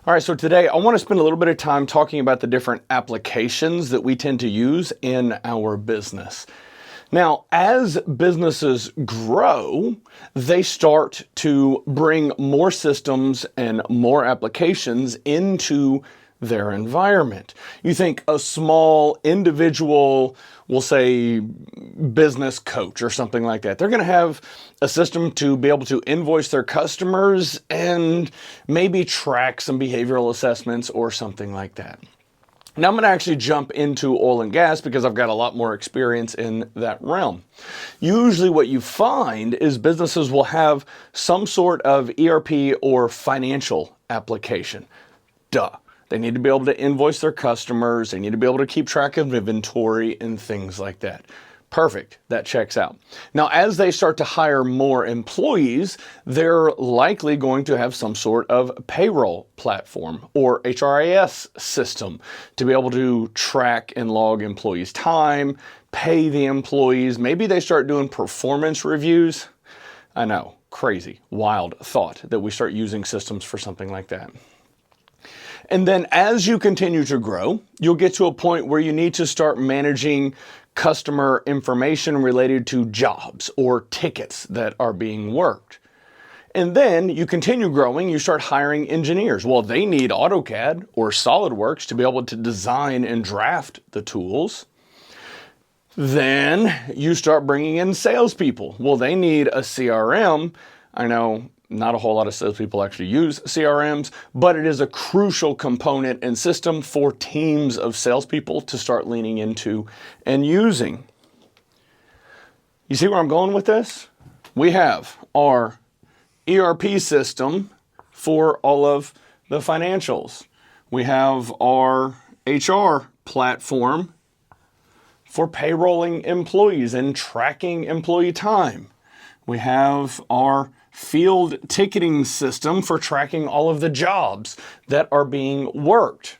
All right, so today I want to spend a little bit of time talking about the different applications that we tend to use in our business. Now, as businesses grow, they start to bring more systems and more applications into their environment. You think a small individual, we'll say business coach or something like that. They're going to have a system to be able to invoice their customers and maybe track some behavioral assessments or something like that. Now I'm going to actually jump into oil and gas because I've got a lot more experience in that realm. Usually what you find is businesses will have some sort of ERP or financial application. Duh. They need to be able to invoice their customers. They need to be able to keep track of inventory and things like that. Perfect. That checks out. Now, as they start to hire more employees, they're likely going to have some sort of payroll platform or HRIS system to be able to track and log employees' time, pay the employees. Maybe they start doing performance reviews. I know, crazy, wild thought that we start using systems for something like that. And then as you continue to grow, you'll get to a point where you need to start managing customer information related to jobs or tickets that are being worked. And then you continue growing, you start hiring engineers. Well, they need AutoCAD or SolidWorks to be able to design and draft the tools. Then you start bringing in salespeople. Well, they need a CRM. I know not a whole lot of salespeople actually use CRMs, but it is a crucial component and system for teams of salespeople to start leaning into and using. You see where I'm going with this? We have our ERP system for all of the financials. We have our HR platform for payrolling employees and tracking employee time. We have our field ticketing system for tracking all of the jobs that are being worked.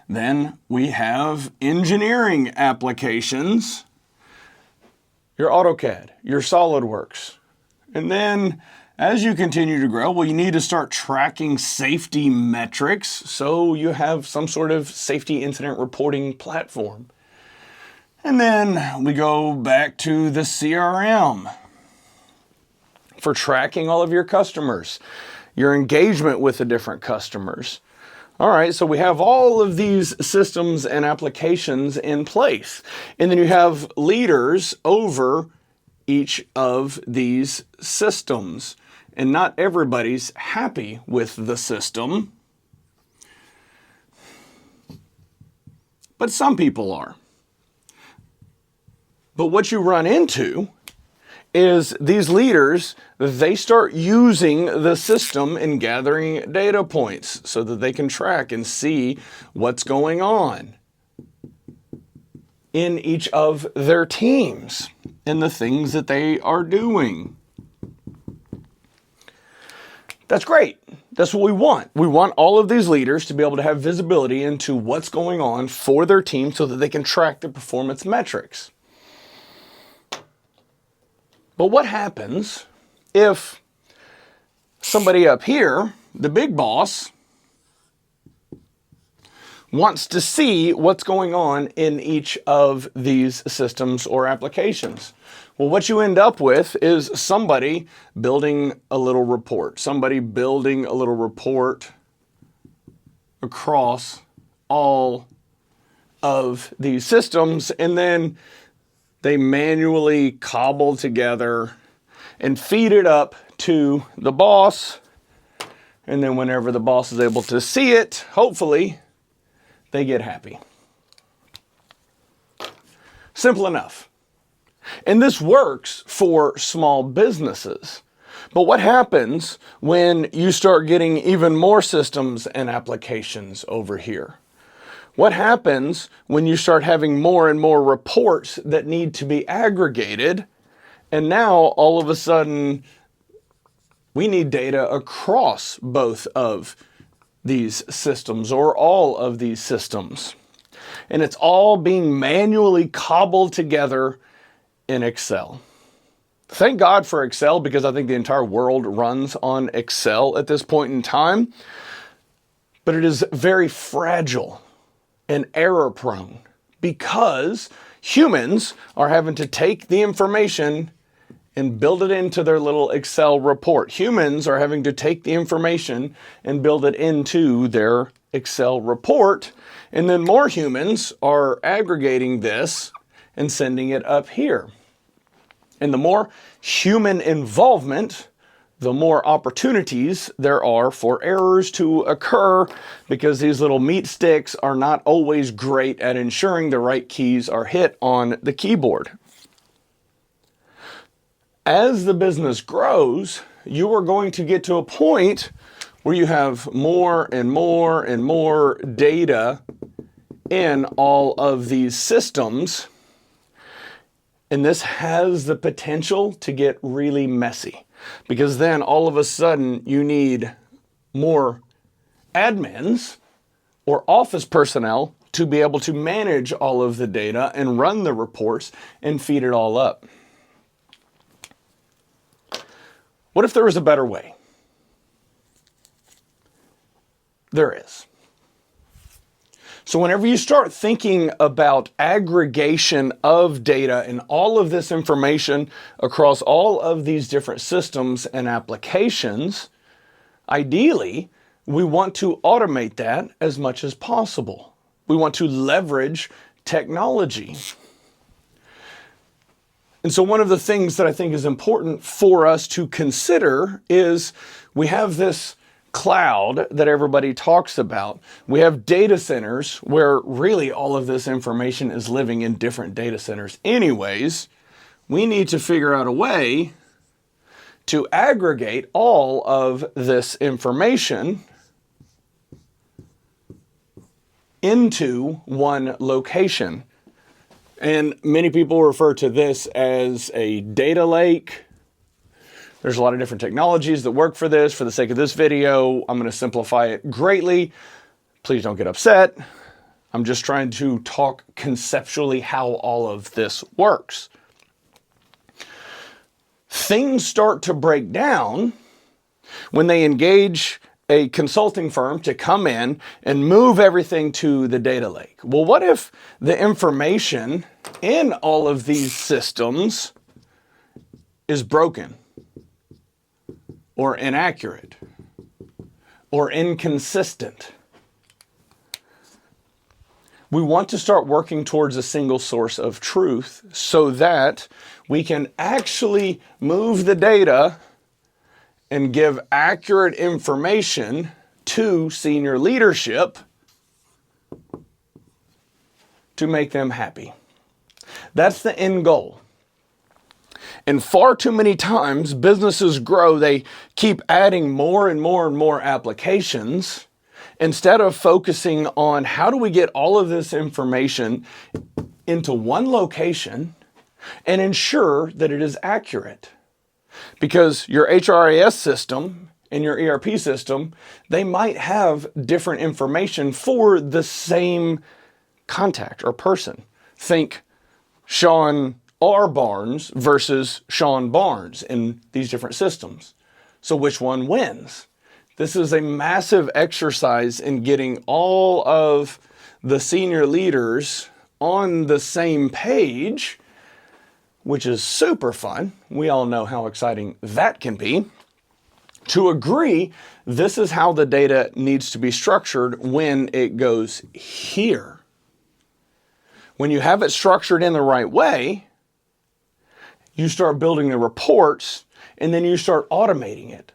Then we have engineering applications, your AutoCAD, your SolidWorks. And then as you continue to grow, well, you need to start tracking safety metrics, so you have some sort of safety incident reporting platform. And then we go back to the CRM for tracking all of your customers, your engagement with the different customers. All right, so we have all of these systems and applications in place. And then you have leaders over each of these systems. And not everybody's happy with the system, but some people are. But what you run into is these leaders, they start using the system and gathering data points so that they can track and see what's going on in each of their teams and the things that they are doing. That's great. That's what we want. We want all of these leaders to be able to have visibility into what's going on for their team so that they can track the performance metrics. But what happens if somebody up here, the big boss, wants to see what's going on in each of these systems or applications? Well, what you end up with is somebody building a little report, across all of these systems, and then they manually cobble together and feed it up to the boss. And then whenever the boss is able to see it, hopefully, they get happy. Simple enough. And this works for small businesses. But what happens when you start getting even more systems and applications over here? What happens when you start having more and more reports that need to be aggregated, and now all of a sudden we need data across both of these systems or all of these systems? And it's all being manually cobbled together in Excel. Thank God for Excel, because I think the entire world runs on Excel at this point in time. but it is very fragile and error prone because humans are having to take the information and build it into their little Excel report. Humans are having to take the information and build it into their Excel report. And then more humans are aggregating this and sending it up here. And the more human involvement, the more opportunities there are for errors to occur, because these little meat sticks are not always great at ensuring the right keys are hit on the keyboard. As the business grows, you are going to get to a point where you have more and more and more data in all of these systems. And this has the potential to get really messy, because then all of a sudden you need more admins or office personnel to be able to manage all of the data and run the reports and feed it all up. What if there was a better way? There is. So whenever you start thinking about aggregation of data and all of this information across all of these different systems and applications, ideally, we want to automate that as much as possible. We want to leverage technology. And so one of the things that I think is important for us to consider is we have this cloud that everybody talks about. We have data centers where really all of this information is living in different data centers anyways. We need to figure out a way to aggregate all of this information into one location. And many people refer to this as a data lake. There's a lot of different technologies that work for this. For the sake of this video, I'm going to simplify it greatly. Please don't get upset. I'm just trying to talk conceptually how all of this works. Things start to break down when they engage a consulting firm to come in and move everything to the data lake. Well, what if the information in all of these systems is broken or inaccurate or inconsistent? We want to start working towards a single source of truth so that we can actually move the data and give accurate information to senior leadership to make them happy. That's the end goal. And far too many times businesses grow, they keep adding more and more and more applications instead of focusing on how do we get all of this information into one location and ensure that it is accurate. Because your HRIS system and your ERP system, they might have different information for the same contact or person. Think Sean R. Barnes versus Sean Barnes in these different systems. So which one wins? This is a massive exercise in getting all of the senior leaders on the same page, which is super fun. We all know how exciting that can be. To agree, this is how the data needs to be structured when it goes here. When you have it structured in the right way, you start building the reports and then you start automating it.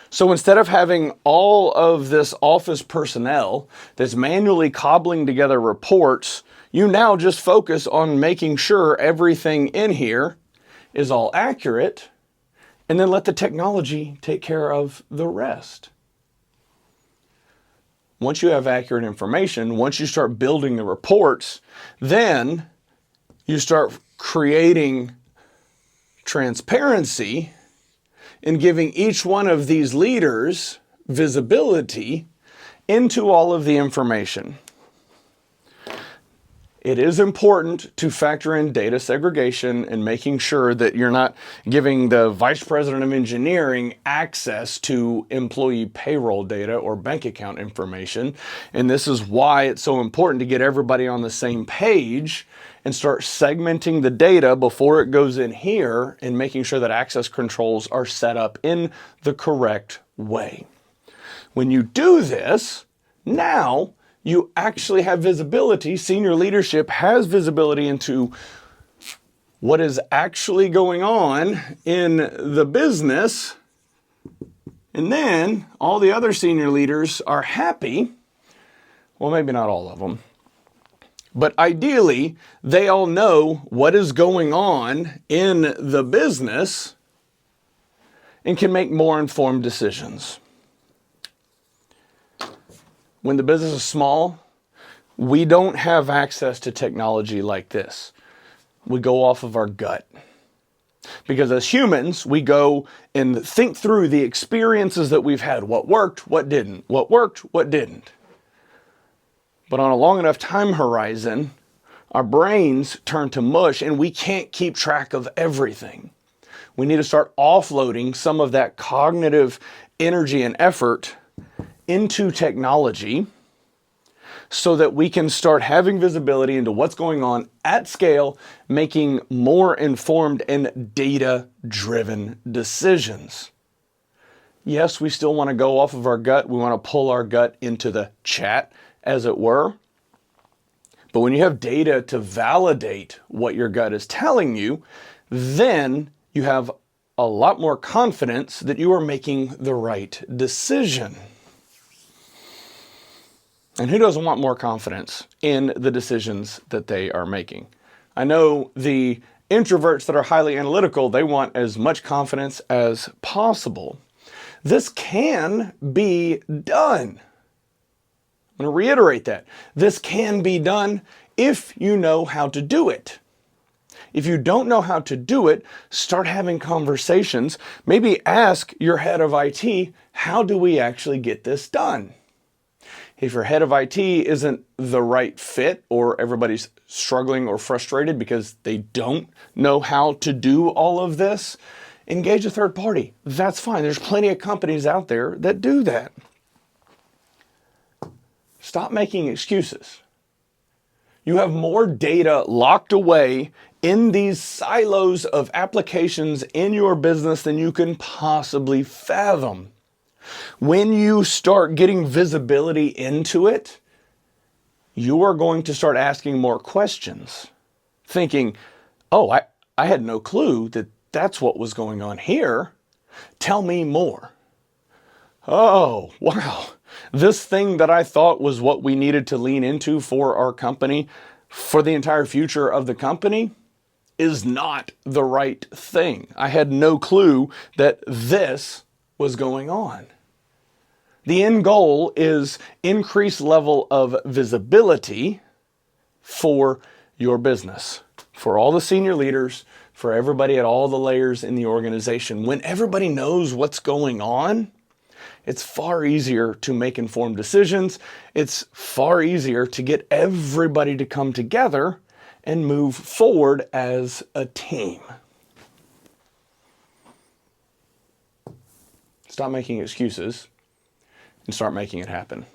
So instead of having all of this office personnel that's manually cobbling together reports, you now just focus on making sure everything in here is all accurate, and then let the technology take care of the rest. Once you have accurate information, once you start building the reports, then you start creating transparency and giving each one of these leaders visibility into all of the information. it is important to factor in data segregation and making sure that you're not giving the vice president of engineering access to employee payroll data or bank account information. And this is why it's so important to get everybody on the same page and start segmenting the data before it goes in here and making sure that access controls are set up in the correct way. When you do this, now you actually have visibility. Senior leadership has visibility into what is actually going on in the business. And then all the other senior leaders are happy. Well, maybe not all of them. But ideally, they all know what is going on in the business and can make more informed decisions. When the business is small, we don't have access to technology like this. We go off of our gut. Because as humans, we go and think through the experiences that we've had. What worked, what didn't. What worked, what didn't. But on a long enough time horizon, our brains turn to mush and we can't keep track of everything. We need to start offloading some of that cognitive energy and effort into technology so that we can start having visibility into what's going on at scale, making more informed and data-driven decisions. Yes, we still want to go off of our gut. We want to pull our gut into the chat, as it were. But when you have data to validate what your gut is telling you, then you have a lot more confidence that you are making the right decision. And who doesn't want more confidence in the decisions that they are making? I know the introverts that are highly analytical, they want as much confidence as possible. This can be done. I'm going to reiterate that. This can be done if you know how to do it. If you don't know how to do it, start having conversations. Maybe ask your head of IT, how do we actually get this done? If your head of IT isn't the right fit, or everybody's struggling or frustrated because they don't know how to do all of this, engage a third party. That's fine. There's plenty of companies out there that do that. Stop making excuses. You have more data locked away in these silos of applications in your business than you can possibly fathom. When you start getting visibility into it, you are going to start asking more questions, thinking, oh, I had no clue that that's what was going on here. Tell me more. Oh, wow. This thing that I thought was what we needed to lean into for our company, for the entire future of the company, is not the right thing. I had no clue that this was going on. The end goal is increased level of visibility for your business, for all the senior leaders, for everybody at all the layers in the organization. When everybody knows what's going on, it's far easier to make informed decisions. It's far easier to get everybody to come together and move forward as a team. Stop making excuses and start making it happen.